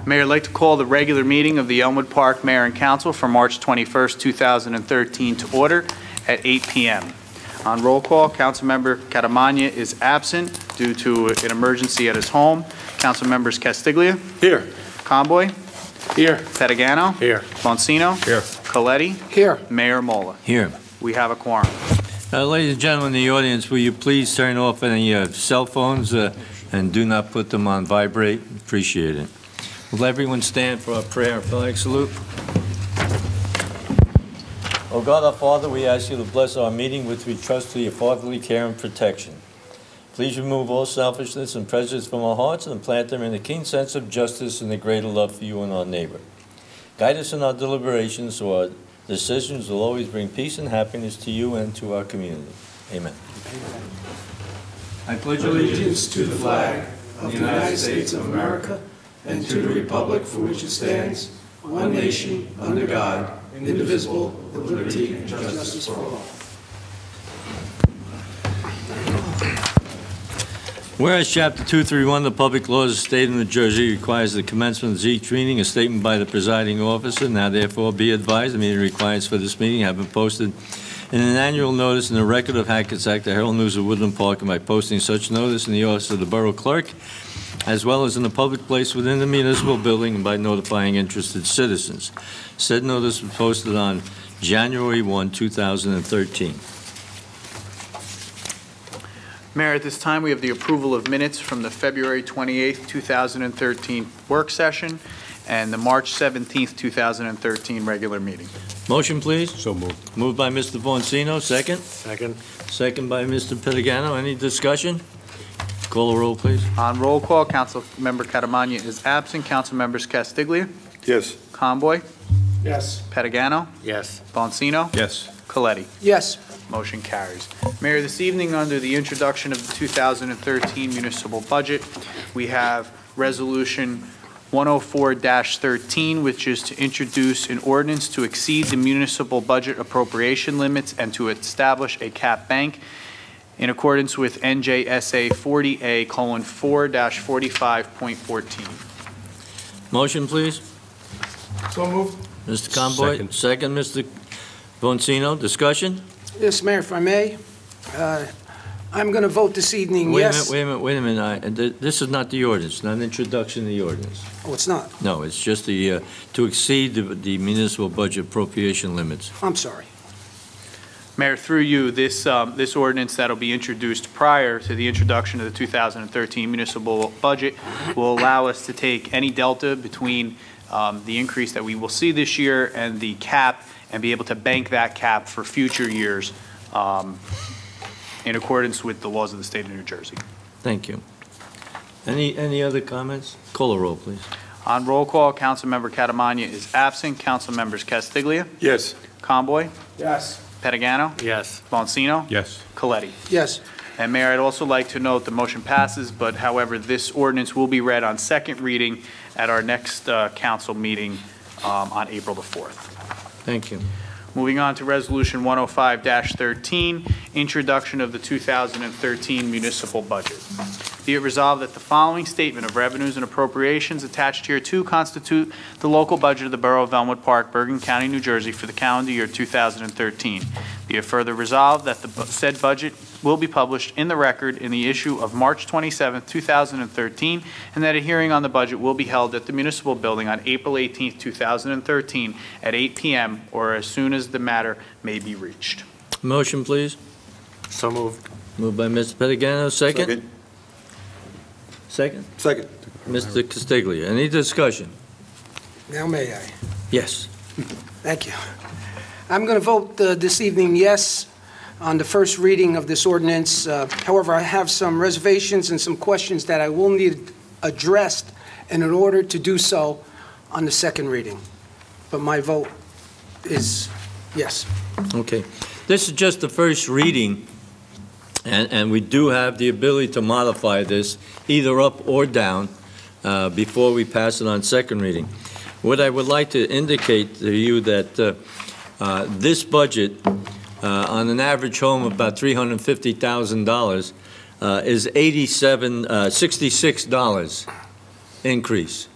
Mayor, I'd like to call the regular meeting of the Elmwood Park Mayor and Council for March 21st, 2013 to order at 8 p.m. On roll call, Councilmember Catamagna is absent due to an emergency at his home. Councilmembers Castiglia. Here. Conboy. Here. Pettigano. Here. Bonsino. Here. Coletti. Here. Mayor Mola. Here. We have a quorum. Ladies and gentlemen in the audience, will you please turn off any cell phones and do not put them on vibrate? Appreciate it. Will everyone stand for our prayer and flag salute? Oh God, our Father, we ask you to bless our meeting which we trust to your fatherly care and protection. Please remove all selfishness and prejudice from our hearts and plant them in a keen sense of justice and a greater love for you and our neighbor. Guide us in our deliberations so our decisions will always bring peace and happiness to you and to our community. Amen. Amen. I pledge Allegiance to the flag of the United States of America and to the republic for which it stands, one nation, under God, indivisible, with liberty and justice for all. Whereas Chapter 231 of the Public Laws of the State of New Jersey requires the commencement of each meeting, a statement by the presiding officer, now therefore be advised the meeting requirements for this meeting have been posted in an annual notice in the Record of Hackensack, the Herald News of Woodland Park, and by posting such notice in the office of the Borough Clerk, as well as in a public place within the municipal building, and by notifying interested citizens. Said notice was posted on January 1, 2013. Mayor, at this time, we have the approval of minutes from the February 28th, 2013 work session and the March 17th, 2013 regular meeting. Motion, please. So moved. Moved by Mr. Bonsino. Second. Second. Second by Mr. Pettigano. Any discussion? Call the roll, please. On roll call, Councilmember Catamagna is absent. Councilmembers Castiglia. Yes. Conboy. Yes. Pettigano. Yes. Bonsino. Yes. Coletti. Yes. Motion carries. Mayor, this evening, under the introduction of the 2013 municipal budget, we have Resolution 104-13, which is to introduce an ordinance to exceed the municipal budget appropriation limits and to establish a cap bank in accordance with NJSA 40A:4-45.14. Motion, please. So moved. Mr. Conboy. Second, Mr. Bonsino. Discussion? Yes, Mayor, if I may, I'm going to vote this evening yes. Wait a minute. This is not the ordinance, not an introduction to the ordinance. Oh, it's not? No, it's just the to exceed the municipal budget appropriation limits. I'm sorry. Mayor, through you, this ordinance that'll be introduced prior to the introduction of the 2013 municipal budget will allow us to take any delta between the increase that we will see this year and the cap and be able to bank that cap for future years in accordance with the laws of the state of New Jersey. Thank you. Any other comments? Call the roll, please. On roll call, Councilmember Catamagna is absent. Councilmembers Castiglia. Yes. Conboy. Yes. Pettigano. Yes. Bonsino. Yes. Coletti. Yes. And Mayor, I'd also like to note the motion passes, but however, this ordinance will be read on second reading at our next council meeting on April the 4th. Thank you. Moving on to Resolution 105-13, introduction of the 2013 municipal budget. Be it resolved that the following statement of revenues and appropriations attached hereto constitute the local budget of the Borough of Elmwood Park, Bergen County, New Jersey for the calendar year 2013. Be it further resolved that the said budget will be published in the record in the issue of March 27, 2013, and that a hearing on the budget will be held at the municipal building on April 18, 2013 at 8 p.m. or as soon as the matter may be reached. Motion, please. So moved. Moved by Mr. Pettigano. Second? Second? Second. Mr. Castiglia. Any discussion? Now may I? Yes. Thank you. I'm going to vote this evening yes on the first reading of this ordinance. However, I have some reservations and some questions that I will need addressed in order to do so on the second reading. But my vote is yes. Okay. This is just the first reading, and we do have the ability to modify this either up or down before we pass it on second reading. What I would like to indicate to you that this budget on an average home of about $350,000 is $66 increase.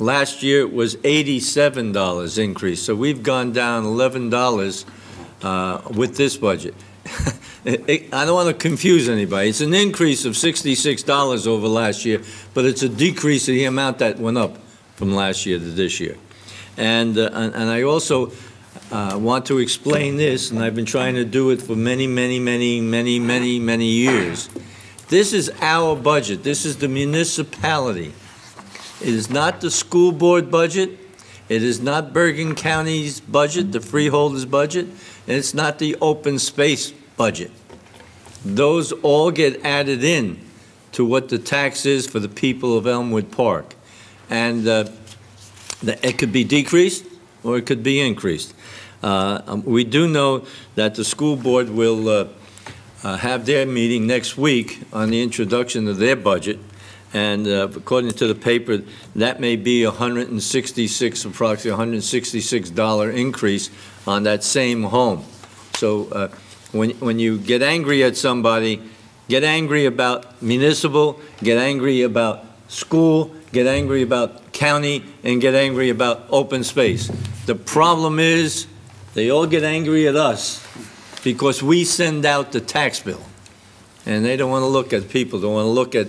Last year, it was $87 increase, so we've gone down $11 with this budget. I don't want to confuse anybody. It's an increase of $66 over last year, but it's a decrease of the amount that went up from last year to this year. And I also want to explain this, and I've been trying to do it for many years. This is our budget. This is the municipality. It is not the school board budget. It is not Bergen County's budget, the freeholders' budget, and it's not the open space budget. Those all get added in to what the tax is for the people of Elmwood Park. And it could be decreased or it could be increased. We do know that the school board will have their meeting next week on the introduction of their budget. And according to the paper, that may be approximately $166 increase on that same home. So when you get angry at somebody, get angry about municipal, get angry about school, get angry about county, and get angry about open space. The problem is they all get angry at us because we send out the tax bill. And they don't want to look at people, they want to look at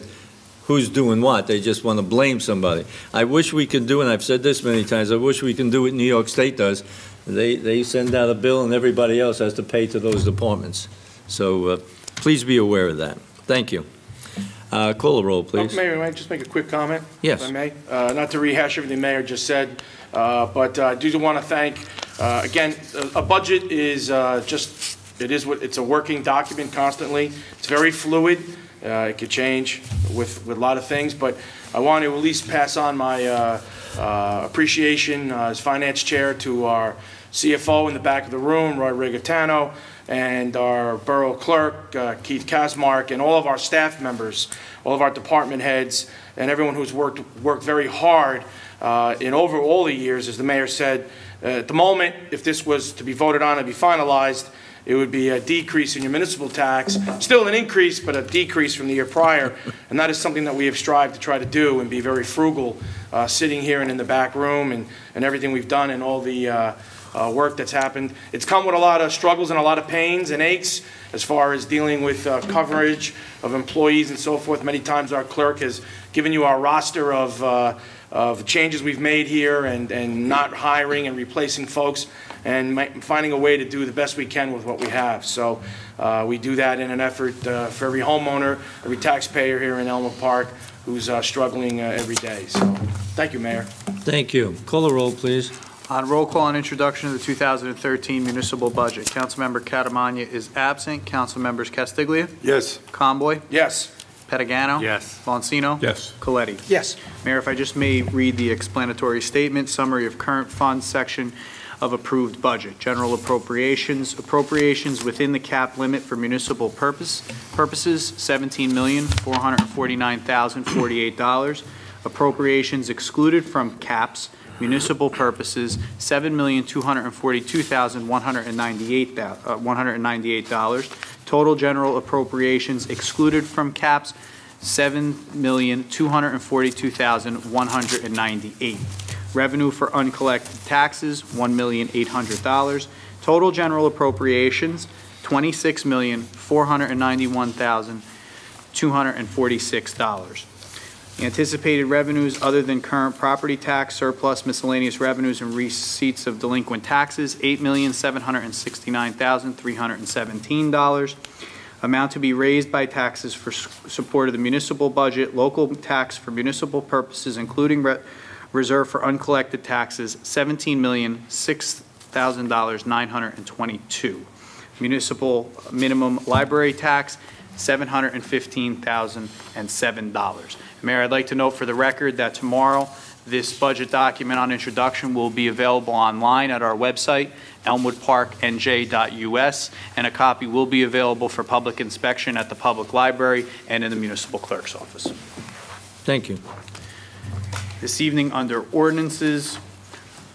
who's doing what. They just want to blame somebody. I wish we could do, and I've said this many times, I wish we can do what New York State does. They send out a bill and everybody else has to pay to those departments. So please be aware of that. Thank you. Call the roll, please. Mayor, may I just make a quick comment? Yes. If I may? Not to rehash everything the Mayor just said, but I do want to thank, again, a budget is it's a working document constantly. It's very fluid. It could change with a lot of things, but I want to at least pass on my appreciation as finance chair to our CFO in the back of the room, Roy Rigatano, and our borough clerk, Keith Kasmark, and all of our staff members, all of our department heads, and everyone who's worked very hard in over all the years. As the mayor said, at the moment, if this was to be voted on and be finalized, it would be a decrease in your municipal tax, still an increase, but a decrease from the year prior. And that is something that we have strived to try to do and be very frugal, sitting here and in the back room and everything we've done and all the work that's happened. It's come with a lot of struggles and a lot of pains and aches as far as dealing with coverage of employees and so forth. Many times our clerk has given you our roster of changes we've made here and not hiring and replacing folks and finding a way to do the best we can with what we have. So we do that in an effort for every homeowner, every taxpayer here in Elmwood Park who's struggling every day. So thank you, Mayor. Thank you. Call the roll, please. On roll call and introduction of the 2013 municipal budget, Councilmember Catamagna is absent. Councilmembers Castiglia? Yes. Conboy? Yes. Pettigano? Yes. Bonsino? Yes. Coletti? Yes. Mayor, if I just may read the explanatory statement, summary of current funds section of approved budget. General appropriations, appropriations within the cap limit for municipal purposes, $17,449,048. Appropriations excluded from caps, municipal purposes, $7,242,198. Total general appropriations excluded from caps, $7,242,198. Revenue for uncollected taxes, $1,800,000. Total general appropriations, $26,491,246. Anticipated revenues other than current property tax, surplus, miscellaneous revenues, and receipts of delinquent taxes, $8,769,317. Amount to be raised by taxes for support of the municipal budget, local tax for municipal purposes, including reserve for uncollected taxes, $17,006,922. Municipal minimum library tax, $715,007. Mayor, I'd like to note for the record that tomorrow this budget document on introduction will be available online at our website, elmwoodparknj.us, and a copy will be available for public inspection at the public library and in the municipal clerk's office. Thank you. This evening under ordinances,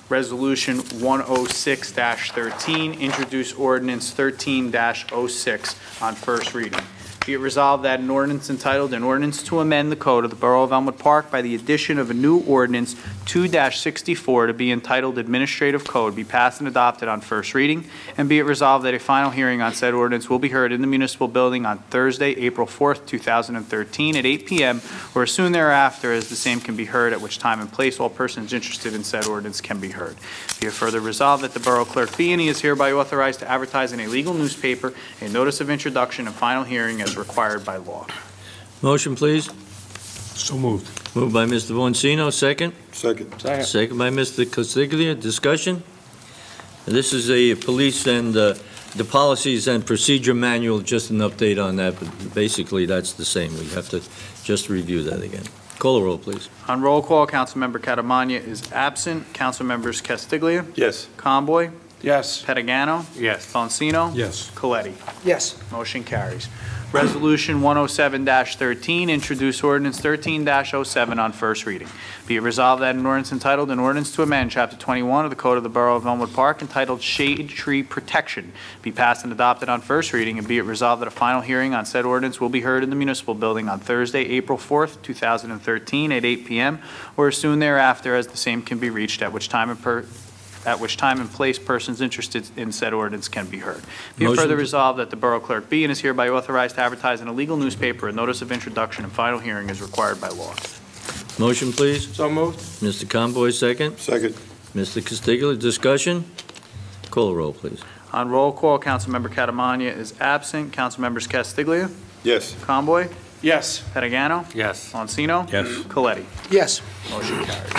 Resolution 106-13, introduce ordinance 13-06 on first reading. Be it resolved that an ordinance entitled, "An Ordinance to Amend the Code of the Borough of Elmwood Park by the addition of a new ordinance 2-64 to be entitled Administrative Code," be passed and adopted on first reading. And be it resolved that a final hearing on said ordinance will be heard in the municipal building on Thursday, April 4th, 2013, at 8 p.m. or as soon thereafter, as the same can be heard, at which time and place all persons interested in said ordinance can be heard. Be it further resolved that the Borough Clerk be and he is hereby authorized to advertise in a legal newspaper a notice of introduction and final hearing as required by law. Motion, please. So moved. Moved by Mr. Vancino, second. Second. Second by Mr. Castiglia. Discussion? This is a police and the policies and procedure manual, just an update on that, but basically that's the same. We have to just review that again. Call the roll, please. On roll call, Councilmember Catamagna is absent. Councilmembers Castiglia, Yes. Conboy, Yes. Petagano, Yes. Bonsino, Yes. Coletti. Yes. Motion carries. Resolution 107-13, introduce ordinance 13-07 on first reading. Be it resolved that an ordinance entitled, "An Ordinance to Amend Chapter 21 of the Code of the Borough of Elmwood Park entitled Shade Tree Protection," be passed and adopted on first reading, and be it resolved that a final hearing on said ordinance will be heard in the municipal building on Thursday, April 4th, 2013, at 8 p.m. or as soon thereafter, as the same can be reached, at which time and place persons interested in said ordinance can be heard. Be it Motion further to- resolved that the Borough Clerk be and is hereby authorized to advertise in a legal newspaper a notice of introduction and final hearing as required by law. Motion, please. So moved. Mr. Conboy, second. Second. Mr. Castiglia, discussion? Call the roll, please. On roll call, Councilmember Catamagna is absent. Councilmembers Castiglia, Yes. Conboy, Yes. Petagano, Yes. Bonsino, Yes. Coletti. Yes. Motion carries.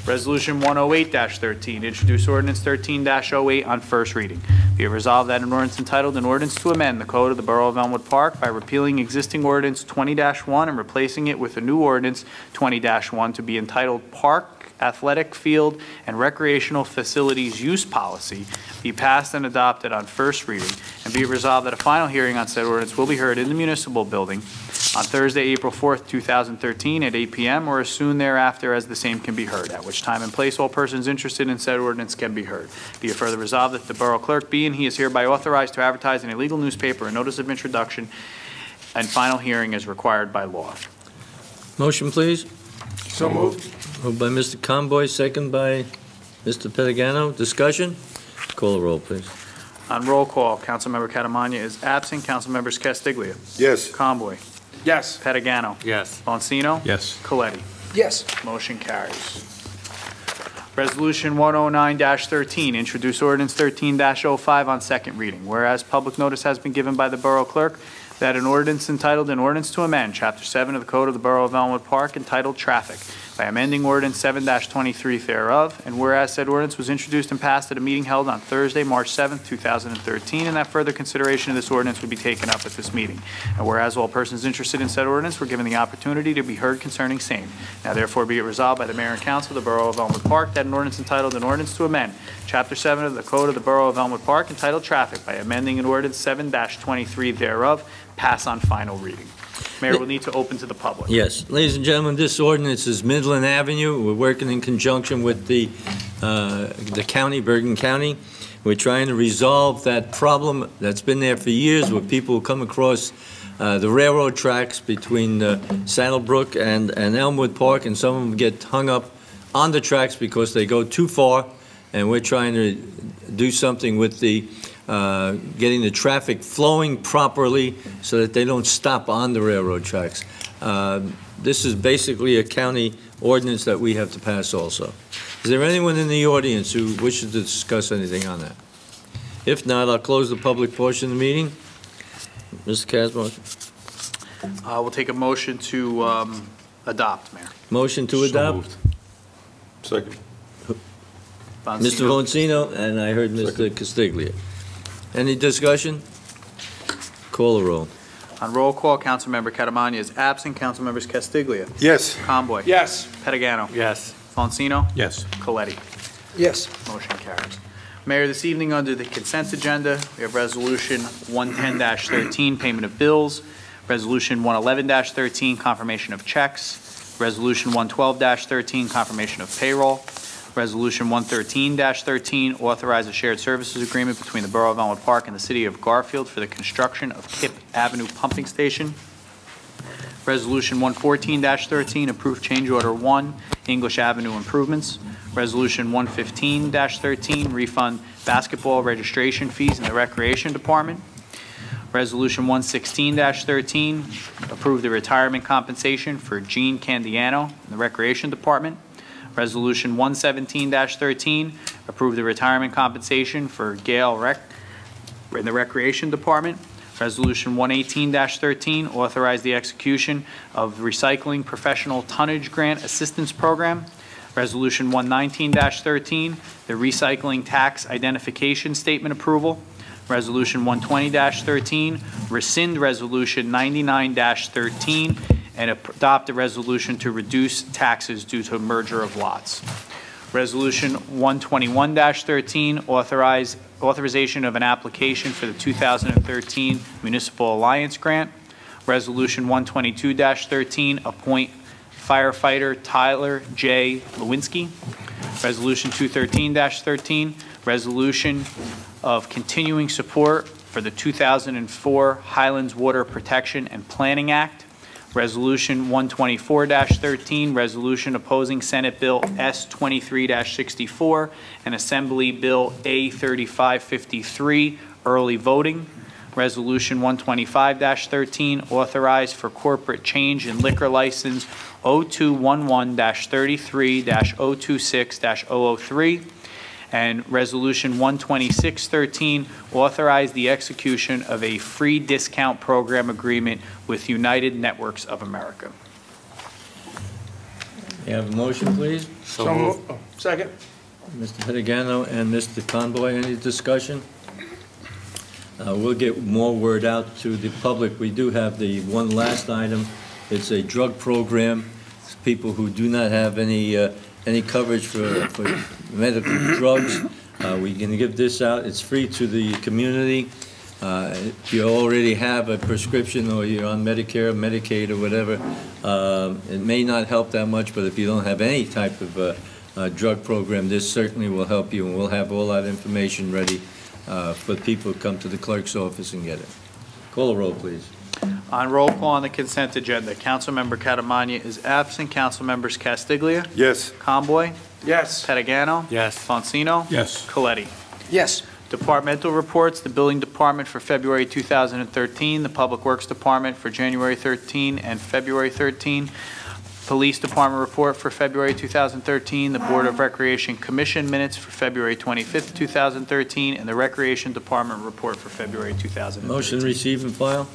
Resolution 108-13, introduce ordinance 13-08 on first reading. Be it resolved that an ordinance entitled, "An Ordinance to Amend the Code of the Borough of Elmwood Park by repealing existing ordinance 20-1 and replacing it with a new ordinance 20-1 to be entitled Park, Athletic Field, and Recreational Facilities Use Policy," be passed and adopted on first reading, and be it resolved that a final hearing on said ordinance will be heard in the municipal building on Thursday, April 4th, 2013, at 8 p.m. or as soon thereafter as the same can be heard, at which time and place all persons interested in said ordinance can be heard. Be it further resolved that the Borough Clerk be and he is hereby authorized to advertise in a legal newspaper a notice of introduction and final hearing as required by law. Motion, please. So moved. Moved by Mr. Conboy, second by Mr. Petagano. Discussion? Call the roll, please. On roll call, Councilmember Catamagna is absent. Councilmembers Castiglia, Yes. Conboy, Yes. Petagano, Yes. Bonsino, Yes. Coletti. Yes. Motion carries. Resolution 109-13, introduce ordinance 13-05 on second reading. Whereas public notice has been given by the Borough Clerk that an ordinance entitled, "An Ordinance to Amend Chapter 7 of the Code of the Borough of Elmwood Park entitled Traffic," by amending ordinance 7-23 thereof, and whereas said ordinance was introduced and passed at a meeting held on Thursday, March 7th, 2013, and that further consideration of this ordinance would be taken up at this meeting. And whereas all persons interested in said ordinance were given the opportunity to be heard concerning same. Now therefore be it resolved by the Mayor and Council of the Borough of Elmwood Park that an ordinance entitled, "An Ordinance to Amend Chapter 7 of the Code of the Borough of Elmwood Park entitled Traffic," by amending an ordinance 7-23 thereof, pass on final reading. Mayor, we'll need to open to the public. Yes. Ladies and gentlemen, this ordinance is Midland Avenue. We're working in conjunction with the county, Bergen County. We're trying to resolve that problem that's been there for years where people come across the railroad tracks between Saddlebrook and Elmwood Park, and some of them get hung up on the tracks because they go too far, and we're trying to do something with the getting the traffic flowing properly so that they don't stop on the railroad tracks. This is basically a county ordinance that we have to pass also. Is there anyone in the audience who wishes to discuss anything on that? If not, I'll close the public portion of the meeting. Mr. Casmo, We'll take a motion to adopt, Mayor. motion to adopt? Second. Mr. Vancino, and I heard Mr. Castiglia. Any discussion? Call the roll. On roll call, Councilmember Catamagna is absent. Councilmembers Castiglia, Yes. Conboy, Yes. Petagano, Yes. Bonsino, Yes. Coletti. Yes. Motion carries. Mayor, this evening under the consent agenda, we have Resolution 110-13, payment of bills, Resolution 111-13, confirmation of checks, Resolution 112-13, confirmation of payroll, Resolution 113-13, authorize a shared services agreement between the Borough of Elmwood Park and the City of Garfield for the construction of Kip Avenue Pumping Station. Resolution 114-13, approve change order 1, English Avenue improvements. Resolution 115-13, refund basketball registration fees in the Recreation Department. Resolution 116-13, approve the retirement compensation for Gene Candiano in the Recreation Department. Resolution 117-13, approve the retirement compensation for Gail Reck in the Recreation Department. Resolution 118-13, authorize the execution of Recycling Professional Tonnage Grant Assistance Program. Resolution 119-13, the Recycling Tax Identification Statement Approval. Resolution 120-13, rescind Resolution 99-13, and adopt a resolution to reduce taxes due to merger of lots. Resolution 121-13, authorization of an application for the 2013 Municipal Alliance Grant. Resolution 122-13, appoint firefighter Tyler J. Lewinsky. Resolution 213-13, resolution of continuing support for the 2004 Highlands Water Protection and Planning Act. Resolution 124-13, resolution opposing Senate Bill S-23-64 and Assembly Bill A-3553, early voting. Resolution 125-13, authorized for corporate change in liquor license 0211-33-026-003. And Resolution 126-13, authorize the execution of a free discount program agreement with United Networks of America. You have a motion, please? So moved. Oh, second. Mr. Pettigano and Mr. Conboy, any discussion? We'll get more word out to the public. We do have the one last item. It's a drug program. It's people who do not have any coverage for medical drugs. We can give this out. It's free to the community. If you already have a prescription or you're on Medicare, Medicaid, or whatever, it may not help that much, but if you don't have any type of drug program, this certainly will help you, and we'll have all that information ready for people to come to the clerk's office and get it. Call a roll, please. On roll call on the consent agenda, Councilmember Catamagna is absent. Councilmembers Castiglia, Yes. Conboy, Yes. Pettigano, Yes. Fonsino, Yes. Coletti. Yes. Departmental reports, the Building Department for February 2013, the Public Works Department for January 13 and February 13, Police Department report for February 2013, the Board of Recreation Commission minutes for February 25th, 2013, and the Recreation Department report for February 2013. Motion receive and file.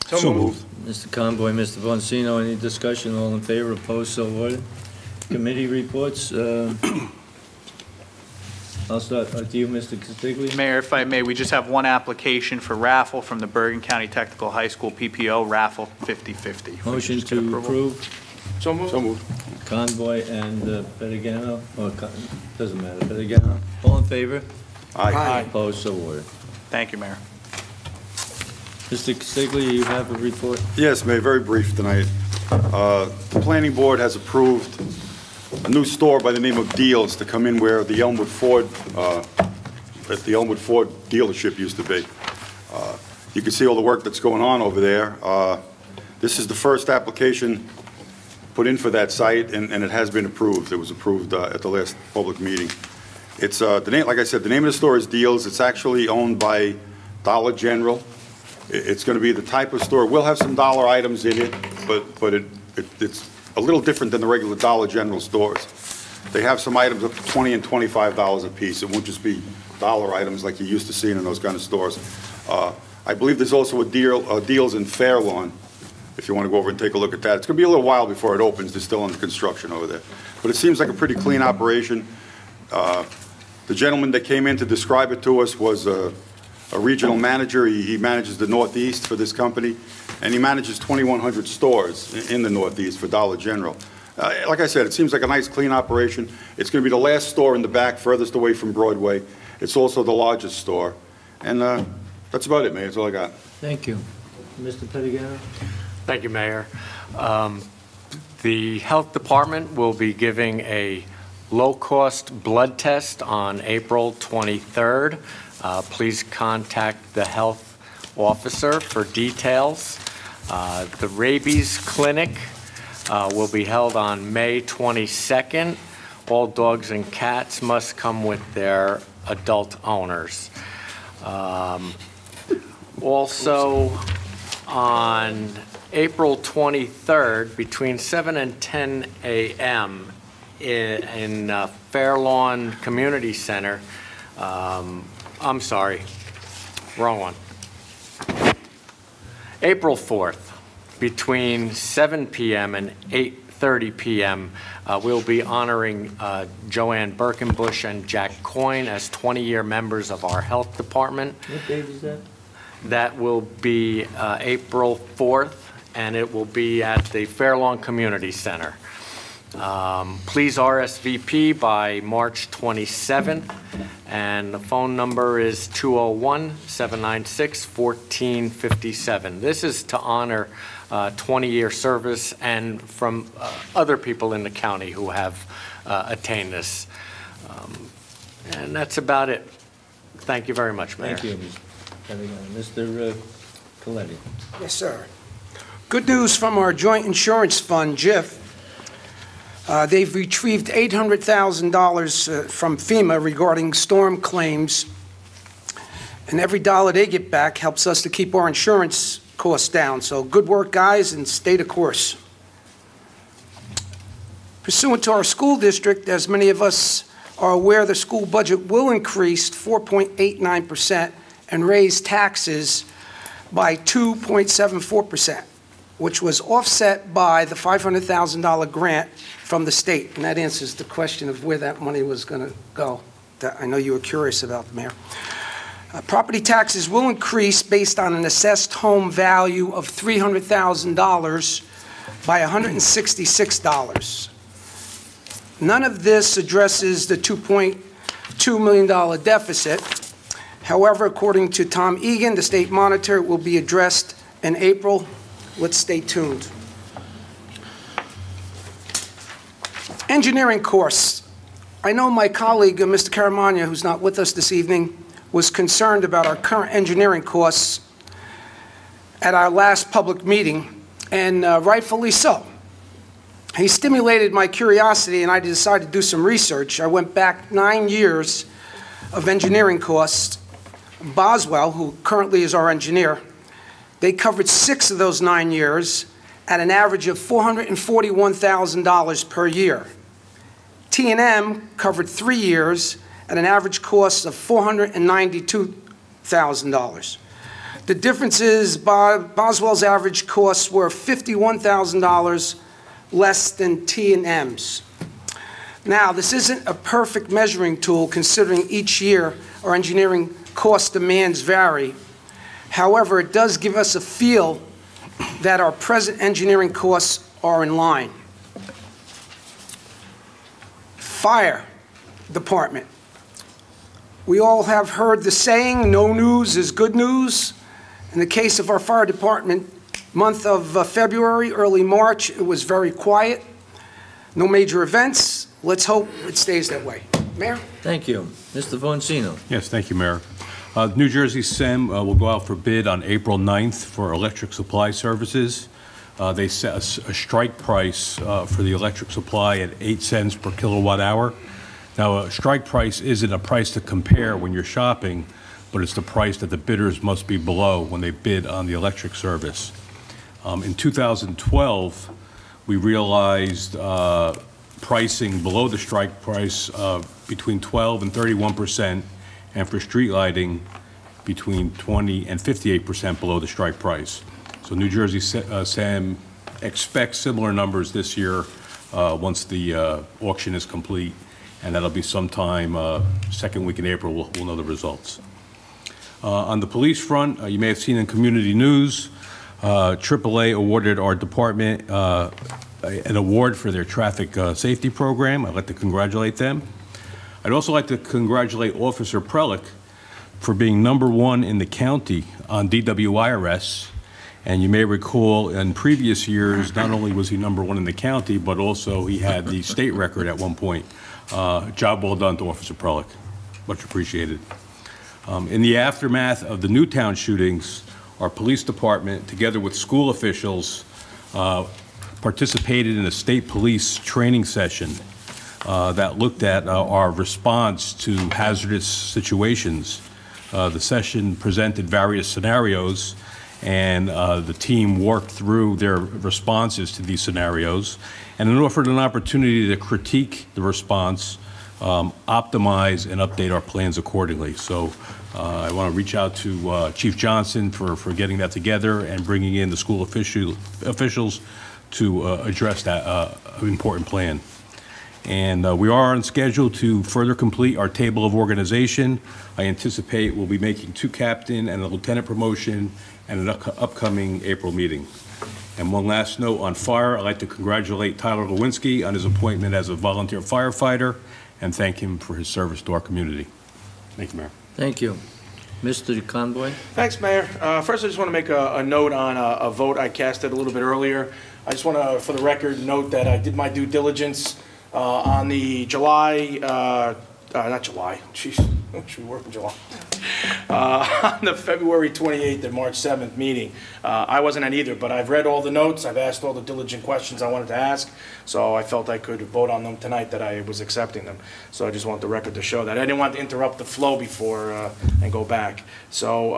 So moved. Mr. Conboy, Mr. Fonsino, any discussion? All in favor, opposed, so ordered. Committee reports. I'll start with you, Mr. Castiglia. Mayor, if I may, we just have one application for raffle from the Bergen County Technical High School PPO, raffle 50/50. Motion to approve. So moved. So moved. Conboy and Pettigano, doesn't matter, Pettigano. All in favor? Aye. Opposed, so ordered. Thank you, Mayor. Mr. Castiglia, you have a report? Yes, Mayor, very brief tonight. The Planning Board has approved a new store by the name of Deals to come in where the Elmwood Ford, at the Elmwood Ford dealership used to be. You can see all the work that's going on over there. This is the first application put in for that site, and it has been approved. It was approved at the last public meeting. It's the name, like I said, the name of the store is Deals. It's actually owned by Dollar General. It's going to be the type of store. We'll have some dollar items in it, but it's a little different than the regular Dollar General stores. They have some items up to $20 and $25 a piece. It won't just be dollar items like you're used to seeing in those kind of stores. I believe there's also a Deals in Fairlawn, if you want to go over and take a look at that. It's going to be a little while before it opens. They're still under construction over there. But it seems like a pretty clean operation. The gentleman that came in to describe it to us was a regional manager. He manages the Northeast for this company, and he manages 2,100 stores in the Northeast for Dollar General. Like I said, it seems like a nice, clean operation. It's going to be the last store in the back, furthest away from Broadway. It's also the largest store. And that's about it, Mayor. That's all I got. Thank you. Mr. Pettigano? Thank you, Mayor. The Health Department will be giving a low-cost blood test on April 23rd. Please contact the health officer for details. The rabies clinic will be held on May 22nd. All dogs and cats must come with their adult owners. Also, on April 23rd, between 7 and 10 a.m. in Fairlawn Community Center, I'm sorry, wrong one. April 4th, between 7 p.m. and 8:30 p.m., we'll be honoring Joanne Birkenbush and Jack Coyne as 20-year members of our health department. What date is that? That will be April 4th, and it will be at the Fairlawn Community Center. Please RSVP by March 27th, and the phone number is 201-796-1457. This is to honor 20-year service and from other people in the county who have attained this. And that's about it. Thank you very much, Mayor. Thank you, Mr. Coletti. Yes, sir. Good news from our joint insurance fund, JIF. They've retrieved $800,000 from FEMA regarding storm claims, and every dollar they get back helps us to keep our insurance costs down. So good work, guys, and stay the course. Pursuant to our school district, as many of us are aware, the school budget will increase 4.89% and raise taxes by 2.74%, which was offset by the $500,000 grant from the state. And that answers the question of where that money was going to go. That I know you were curious about, Mayor. Property taxes will increase based on an assessed home value of $300,000 by $166. None of this addresses the $2.2 million deficit. However, according to Tom Egan, the state monitor, it will be addressed in April. Let's stay tuned. Engineering course. I know my colleague, Mr. Caramagna, who's not with us this evening, was concerned about our current engineering costs at our last public meeting, and rightfully so. He stimulated my curiosity, and I decided to do some research. I went back 9 years of engineering costs. Boswell, who currently is our engineer, they covered 6 of those 9 years at an average of $441,000 per year. T&M covered 3 years at an average cost of $492,000. The difference is Boswell's average costs were $51,000 less than T&M's. Now, this isn't a perfect measuring tool considering each year our engineering cost demands vary. However, it does give us a feel that our present engineering costs are in line. Fire department. We all have heard the saying, no news is good news. In the case of our fire department, month of February, early March, it was very quiet. No major events. Let's hope it stays that way. Mayor? Thank you. Mr. Boncino. Yes, thank you, Mayor. New Jersey SEM will go out for bid on April 9th for electric supply services. They set a strike price for the electric supply at 8 cents per kilowatt hour. Now, a strike price isn't a price to compare when you're shopping, but it's the price that the bidders must be below when they bid on the electric service. In 2012, we realized pricing below the strike price between 12 and 31%, and for street lighting between 20 and 58% below the strike price. So New Jersey SEM expects similar numbers this year once the auction is complete, and that'll be sometime second week in April. We'll know the results. On the police front, you may have seen in community news, AAA awarded our department an award for their traffic safety program. I'd like to congratulate them. I'd also like to congratulate Officer Prelick for being #1 in the county on DWI arrests. And you may recall in previous years, not only was he #1 in the county, but also he had the state record at one point Job well done to Officer Perlich. Much appreciated. In the aftermath of the Newtown shootings, our police department, together with school officials, participated in a state police training session that looked at our response to hazardous situations. The session presented various scenarios, and the team worked through their responses to these scenarios, and it offered an opportunity to critique the response, optimize, and update our plans accordingly. So I want to reach out to Chief Johnson for getting that together and bringing in the school officials to address that important plan. And we are on schedule to further complete our table of organization. I anticipate we'll be making 2 captain and a lieutenant promotion at an upcoming April meeting. And one last note on fire, I'd like to congratulate Tyler Lewinsky on his appointment as a volunteer firefighter and thank him for his service to our community. Thank you, Mayor. Thank you. Mr. Conboy? Thanks, Mayor. First, I just want to make a note on a vote I casted a little bit earlier. I just want to, for the record, note that I did my due diligence on the not July, jeez, should we work in July? On the February 28th and March 7th meeting. I wasn't at either, but I've read all the notes, I've asked all the diligent questions I wanted to ask, so I felt I could vote on them tonight, that I was accepting them. So I just want the record to show that. I didn't want to interrupt the flow before and go back. So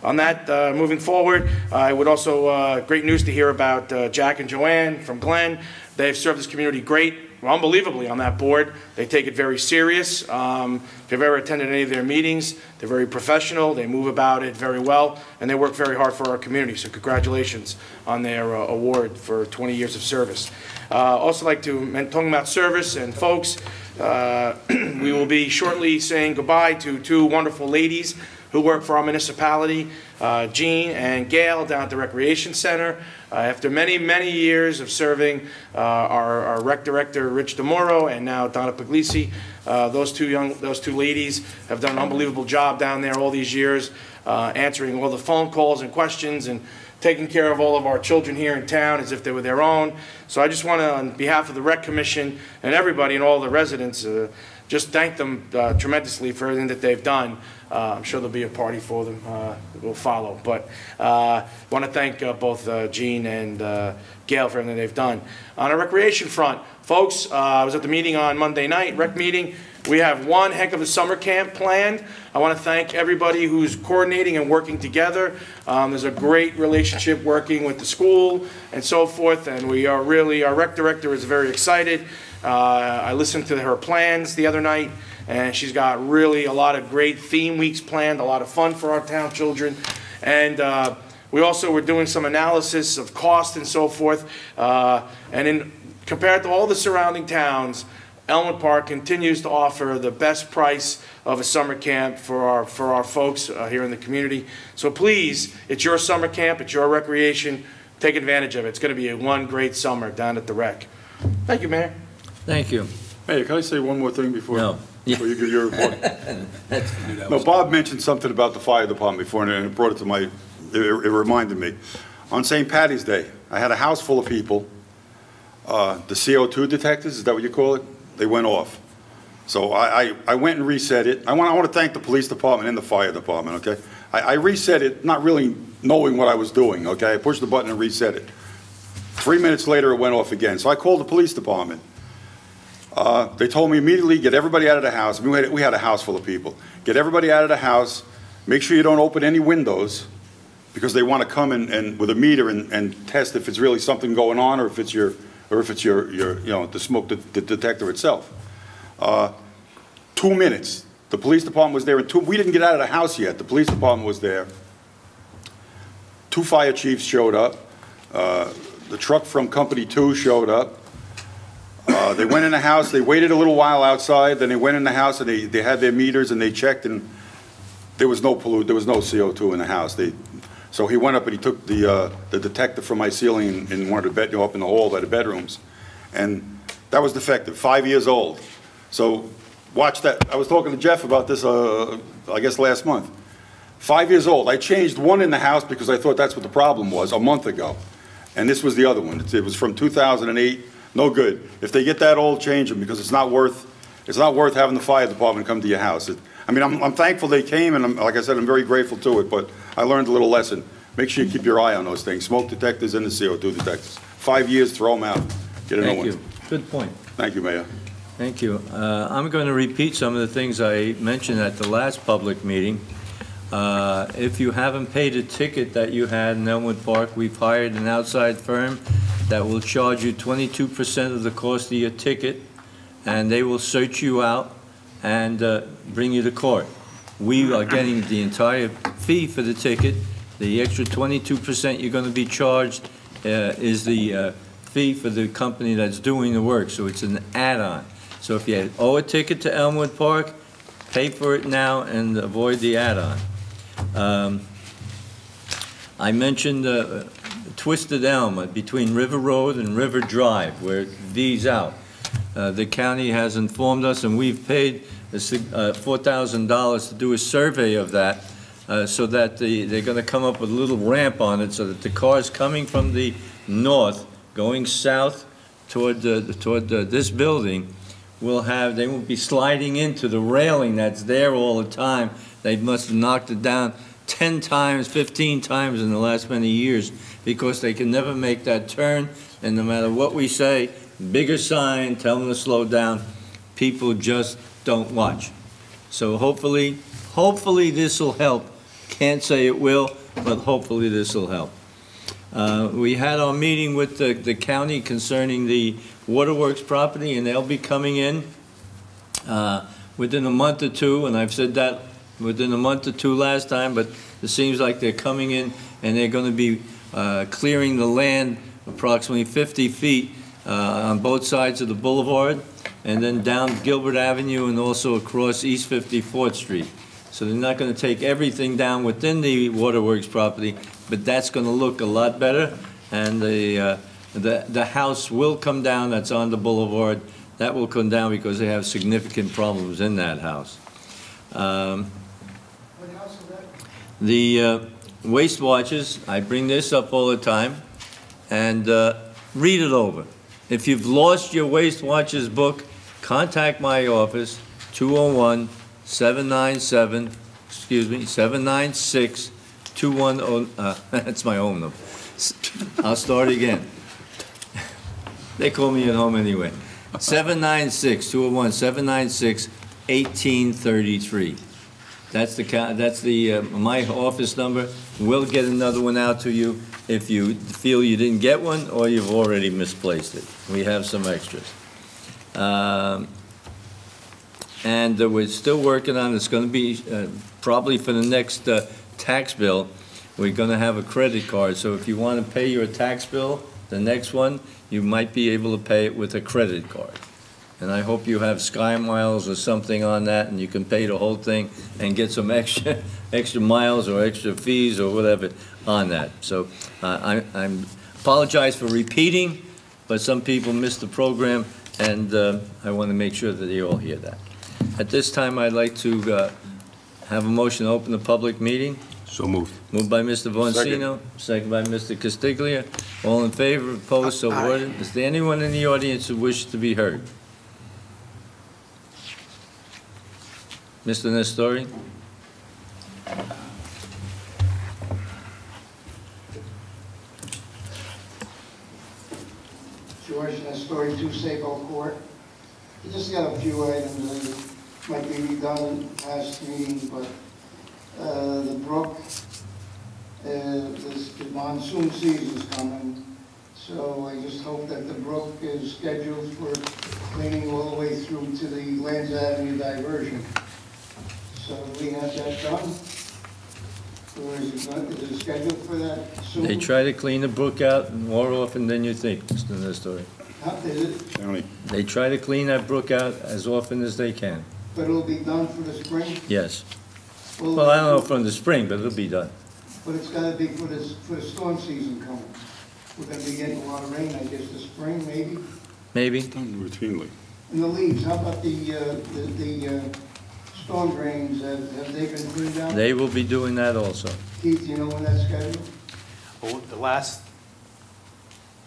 on that, moving forward, I would also, great news to hear about Jack and Joanne from Glenn. They've served this community great, unbelievably, on that board. They take it very serious. If you've ever attended any of their meetings, they're very professional, they move about it very well, and they work very hard for our community. So congratulations on their award for 20 years of service. Also like to, talking about service and folks, we will be shortly saying goodbye to 2 wonderful ladies who work for our municipality, Jean and Gail down at the Recreation Center. After many, many years of serving our rec director, Rich DeMoro, and now Donna Puglisi, those two ladies have done an unbelievable job down there all these years, answering all the phone calls and questions and taking care of all of our children here in town as if they were their own. So I just want to, on behalf of the Rec Commission and everybody and all the residents, just thank them tremendously for everything that they've done. I'm sure there'll be a party for them that will follow. But I want to thank both Jean and Gail for everything they've done. On a recreation front, folks, I was at the meeting on Monday night, rec meeting. We have one heck of a summer camp planned. I want to thank everybody who's coordinating and working together. There's a great relationship working with the school and so forth, and we are really, our rec director is very excited. I listened to her plans the other night, and she's got really a lot of great theme weeks planned, a lot of fun for our town children. And we also were doing some analysis of cost and so forth. And compared to all the surrounding towns, Elmwood Park continues to offer the best price of a summer camp for our folks here in the community. So please, it's your summer camp, it's your recreation. Take advantage of it. It's going to be one great summer down at the rec. Thank you, Mayor. Thank you. Mayor, can I say one more thing before No. you give your report? No, Bob mentioned something about the fire department before, and it brought it to my, it reminded me. On St. Patty's Day, I had a house full of people. The CO2 detectors, is that what you call it? They went off. So I went and reset it. I want to thank the police department and the fire department, okay? I reset it, not really knowing what I was doing, okay? I pushed the button and reset it. 3 minutes later, it went off again. So I called the police department. They told me immediately, get everybody out of the house. We had a house full of people. Get everybody out of the house. Make sure you don't open any windows, because they want to come and with a meter and test if it's really something going on, or if it's your you know, the smoke detector itself. 2 minutes. The police department was there in we didn't get out of the house yet. The police department was there. 2 fire chiefs showed up. The truck from Company 2 showed up. They went in the house, they waited a little while outside, then they went in the house and they had their meters and they checked, and there was no CO2 in the house. So he went up and he took the detector from my ceiling in one of the up in the hall by the bedrooms, and that was defective, 5 years old. So watch that. I was talking to Jeff about this, I guess last month. 5 years old. I changed one in the house because I thought that's what the problem was a month ago, and this was the other one. It was from 2008. No good. If they get that old, change them, because it's not worth it's not worth having the fire department come to your house. I mean, I'm thankful they came, and like I said, I'm very grateful to it, but I learned a little lesson. Make sure you keep your eye on those things, smoke detectors and the CO2 detectors. 5 years, throw them out, get a new Thank one. you. Good point. Thank you, Mayor. Thank you. I'm going to repeat some of the things I mentioned at the last public meeting. If you haven't paid a ticket that you had in Elmwood Park, we've hired an outside firm that will charge you 22% of the cost of your ticket, and they will search you out and bring you to court. We are getting the entire fee for the ticket. The extra 22% you're going to be charged is the fee for the company that's doing the work, so it's an add-on. So if you owe a ticket to Elmwood Park, pay for it now and avoid the add-on. I mentioned Twisted Elm between River Road and River Drive, where it V's out. The county has informed us, and we've paid $4,000 to do a survey of that, so that they're going to come up with a little ramp on it so that the cars coming from the north, going south toward this building, they won't be sliding into the railing that's there all the time. They must have knocked it down 10 times, 15 times in the last many years because they can never make that turn, and no matter what we say, bigger sign, tell them to slow down, people just don't watch. So hopefully this will help. Can't say it will, but hopefully this will help. We had our meeting with the county concerning the Waterworks property, and they'll be coming in within a month or two, and I've said that within a month or two last time, but it seems like they're coming in and they're going to be clearing the land approximately 50 feet on both sides of the boulevard, and then down Gilbert Avenue and also across East 54th Street. So they're not going to take everything down within the Waterworks property, but that's going to look a lot better, and the house will come down that's on the boulevard. That will come down because they have significant problems in that house. What house is that? The waste watches, I bring this up all the time, and read it over. If you've lost your waste watches book, contact my office, 201-797, 796-210, that's my own number. I'll start again. They call me at home anyway. 796-201-796-1833. That's my office number. We'll get another one out to you if you feel you didn't get one or you've already misplaced it. We have some extras. And we're still working on, it's going to be probably for the next tax bill, we're going to have a credit card. So if you want to pay your tax bill, the next one, you might be able to pay it with a credit card. And I hope you have Sky Miles or something on that, and you can pay the whole thing and get some extra miles or extra fees or whatever on that. So I apologize for repeating, but some people missed the program, and I want to make sure that they all hear that. At this time, I'd like to have a motion to open the public meeting. So moved. Moved by Mr. Boncino, second by Mr. Castiglia. All in favor, opposed, so ordered. Is there anyone in the audience who wishes to be heard? Mr. Nestori? George Nestori, 2 Sabo Court. I just got a few items that might be redundant past meeting, but the brook, the monsoon season's coming, so I just hope that the brook is scheduled for cleaning all the way through to the Lands Avenue diversion. So do we have that done? Or is it scheduled for that soon? They try to clean the brook out more often than you think, Mr. Nestori. Is it? County. They try to clean that brook out as often as they can. But it'll be done for the spring? Yes. Well, I don't know from the spring, but it'll be done. But it's got to be for the storm season coming. We're going to be getting a lot of rain, I guess, this spring, maybe? Maybe. Done routinely. And the leaves, how about the storm drains, have they been cleaned out? They will be doing that also. Keith, you know when that's scheduled? Well, the last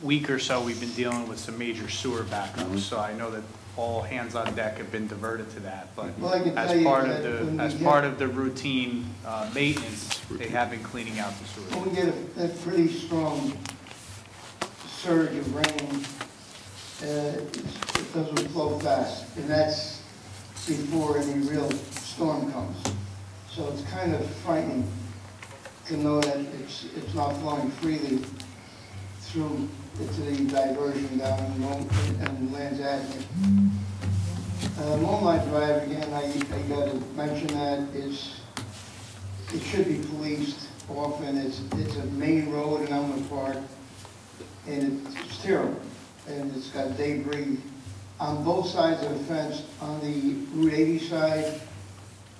week or so, we've been dealing with some major sewer backups, so I know that all hands on deck have been diverted to that, but Well, I can tell as you part that of when the, we as get- part of the routine maintenance, they have been cleaning out the sewers. When we get a pretty strong surge of rain, it doesn't flow fast, and that's before any real storm comes. So it's kind of frightening to know that it's not flowing freely through to the diversion down in Lands Avenue. Moonlight Drive, again, I got to mention that it should be policed often. It's a main road in Elmwood Park, and it's terrible. And it's got debris on both sides of the fence. On the Route 80 side,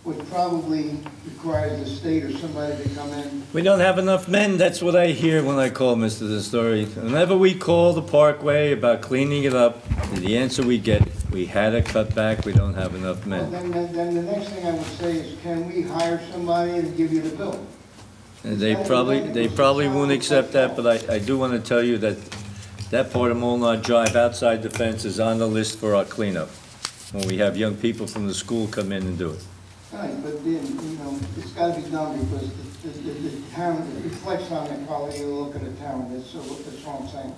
which probably requires the state or somebody to come in. We don't have enough men, that's what I hear when I call Mr. Destori. Whenever we call the Parkway about cleaning it up, the answer we get, we had to cut back, we don't have enough Well, men. then the next thing I would say is, can we hire somebody and give you the bill? And they probably won't accept that, but I do want to tell you that that part of Molnar Drive outside the fence is on the list for our cleanup, when we have young people from the school come in and do it. Right, but then, you know, it's gotta be done because the town, it reflects on the quality of the look of the town, that's what I'm saying.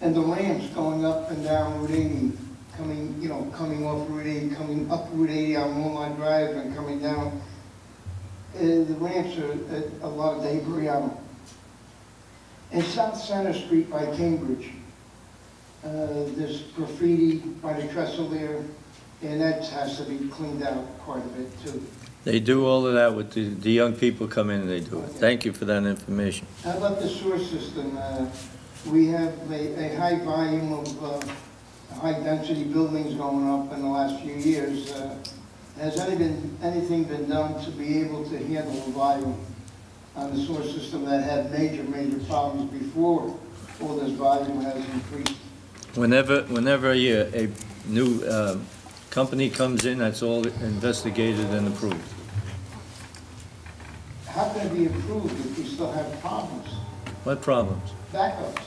And the ramps going up and down Route 80, coming off Route 80, coming up Route 80 on Moonlight Drive and coming down, the ramps are a lot of debris on them. And South Center Street by Cambridge, there's graffiti by the trestle there, and that has to be cleaned out quite a bit too. They do all of that with the young people come in and they do it. Thank you for that information. How about the sewer system? We have a high volume of high-density buildings going up in the last few years. Has anything been done to be able to handle the volume on the sewer system that had major problems before all this volume has increased? Whenever a new company comes in, that's all investigated and approved. How can it be improved if we still have problems, What problems? backups?